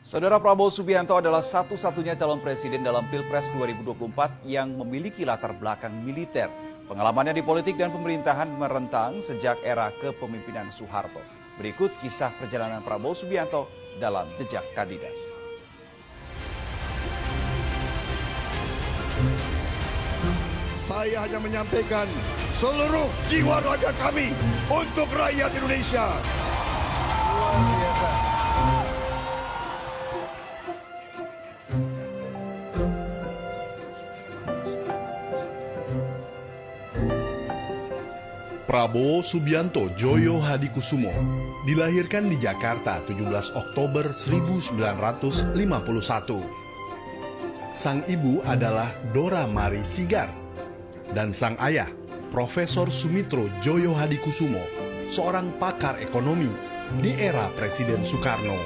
Saudara Prabowo Subianto adalah satu-satunya calon presiden dalam Pilpres 2024 yang memiliki latar belakang militer. Pengalamannya di politik dan pemerintahan merentang sejak era kepemimpinan Soeharto. Berikut kisah perjalanan Prabowo Subianto dalam Jejak Kandidat. Saya hanya menyampaikan seluruh jiwa raga kami untuk rakyat Indonesia. Luar biasa. Prabowo Subianto Djoyo Hadikusumo dilahirkan di Jakarta 17 Oktober 1951. Sang ibu adalah Dora Mari Sigar dan sang ayah Profesor Sumitro Djoyo Hadikusumo, seorang pakar ekonomi di era Presiden Soekarno.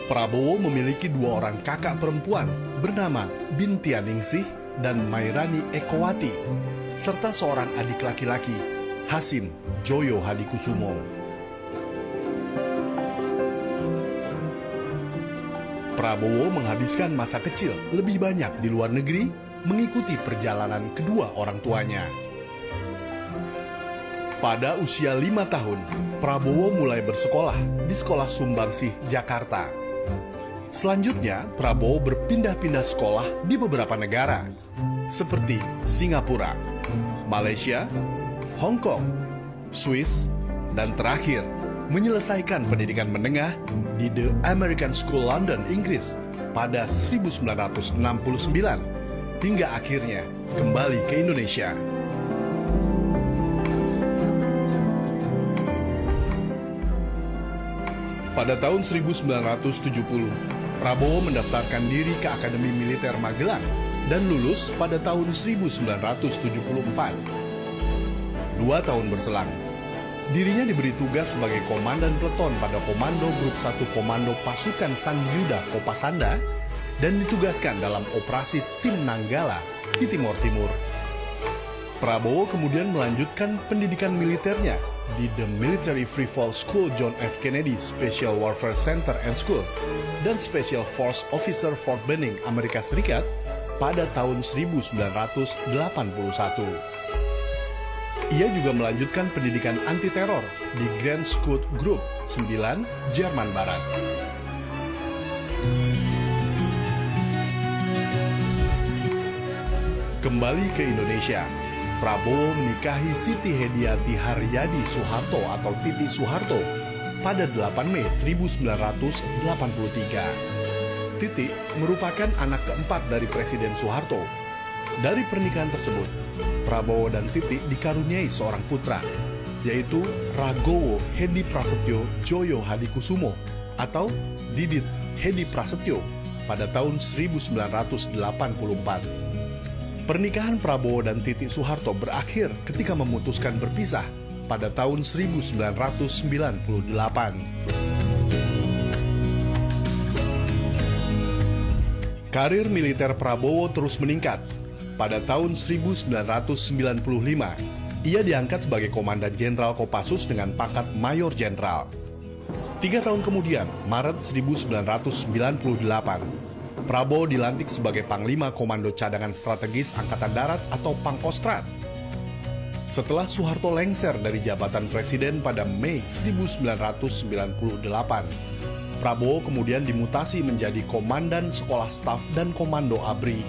Prabowo memiliki dua orang kakak perempuan bernama Bintianingsih dan Mairani Ekowati, serta seorang adik laki-laki, Hasim Djoyo Hadikusumo. Prabowo menghabiskan masa kecil lebih banyak di luar negeri mengikuti perjalanan kedua orang tuanya. Pada usia 5 tahun, Prabowo mulai bersekolah di Sekolah Sumbangsih, Jakarta. Selanjutnya, Prabowo berpindah-pindah sekolah di beberapa negara, seperti Singapura, Malaysia, Hong Kong, Swiss, dan terakhir menyelesaikan pendidikan menengah di The American School London, Inggris pada 1969 hingga akhirnya kembali ke Indonesia. Pada tahun 1970, Prabowo mendaftarkan diri ke Akademi Militer Magelang dan lulus pada tahun 1974. 2 tahun berselang, dirinya diberi tugas sebagai komandan peleton pada Komando Grup 1 Komando Pasukan Sandiuda Kopasanda dan ditugaskan dalam operasi Tim Nanggala di Timor Timur. Prabowo kemudian melanjutkan pendidikan militernya di The Military Free Fall School John F. Kennedy Special Warfare Center and School dan Special Force Officer Fort Benning, Amerika Serikat pada tahun 1981. Ia juga melanjutkan pendidikan anti-teror di Grand Scud Group 9, Jerman Barat. Kembali ke Indonesia, Prabowo menikahi Siti Hediati Haryadi Soeharto atau Titi Soeharto pada 8 Mei 1983. Titi merupakan anak keempat dari Presiden Soeharto. Dari pernikahan tersebut, Prabowo dan Titi dikaruniai seorang putra, yaitu Ragowo Hedi Prasetyo Djoyo Hadikusumo atau Didit Hedi Prasetyo pada tahun 1984. Pernikahan Prabowo dan Titi Soeharto berakhir ketika memutuskan berpisah pada tahun 1998. Karir militer Prabowo terus meningkat. Pada tahun 1995, ia diangkat sebagai Komandan Jenderal Kopassus dengan pangkat Mayor Jenderal. 3 tahun kemudian, Maret 1998, Prabowo dilantik sebagai Panglima Komando Cadangan Strategis Angkatan Darat atau Pangkostrat. Setelah Soeharto lengser dari jabatan Presiden pada Mei 1998, Prabowo kemudian dimutasi menjadi Komandan Sekolah Staf dan Komando ABRI.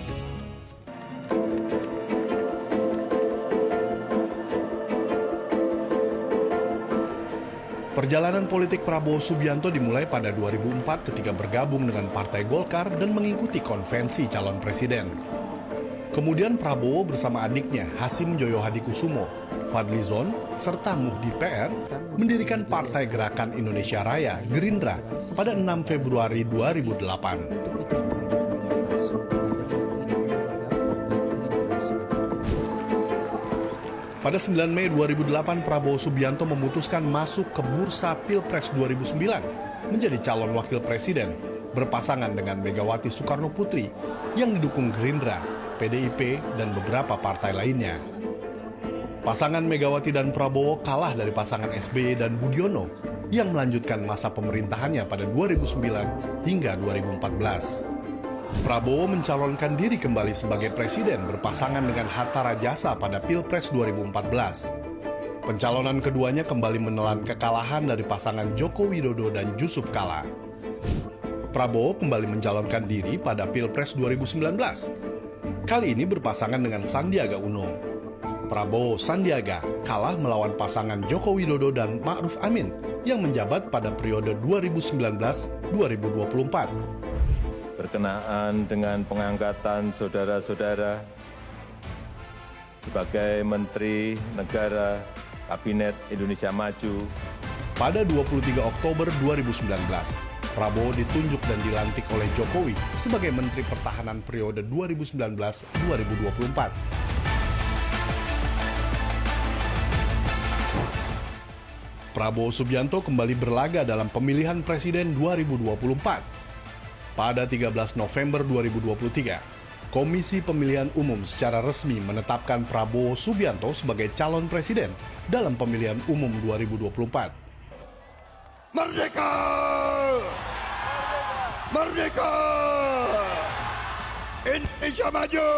Perjalanan politik Prabowo Subianto dimulai pada 2004 ketika bergabung dengan Partai Golkar dan mengikuti konvensi calon presiden. Kemudian Prabowo bersama adiknya Hasim Djoyo Hadikusumo, Fadlizon, serta Muhdi PR mendirikan Partai Gerakan Indonesia Raya Gerindra pada 6 Februari 2008. Pada 9 Mei 2008, Prabowo Subianto memutuskan masuk ke bursa Pilpres 2009 menjadi calon wakil presiden berpasangan dengan Megawati Soekarno Putri yang didukung Gerindra, PDIP, dan beberapa partai lainnya. Pasangan Megawati dan Prabowo kalah dari pasangan SBY dan Budiono yang melanjutkan masa pemerintahannya pada 2009 hingga 2014. Prabowo mencalonkan diri kembali sebagai presiden berpasangan dengan Hatta Rajasa pada Pilpres 2014. Pencalonan keduanya kembali menelan kekalahan dari pasangan Joko Widodo dan Yusuf Kala. Prabowo kembali mencalonkan diri pada Pilpres 2019. Kali ini berpasangan dengan Sandiaga Uno. Prabowo Sandiaga kalah melawan pasangan Joko Widodo dan Ma'ruf Amin yang menjabat pada periode 2019-2024. Berkenaan dengan pengangkatan saudara-saudara sebagai Menteri Negara Kabinet Indonesia Maju. Pada 23 Oktober 2019, Prabowo ditunjuk dan dilantik oleh Jokowi sebagai Menteri Pertahanan periode 2019-2024. Prabowo Subianto kembali berlaga dalam pemilihan presiden 2024. Pada 13 November 2023, Komisi Pemilihan Umum secara resmi menetapkan Prabowo Subianto sebagai calon presiden dalam pemilihan umum 2024. Merdeka! Merdeka! Indonesia maju!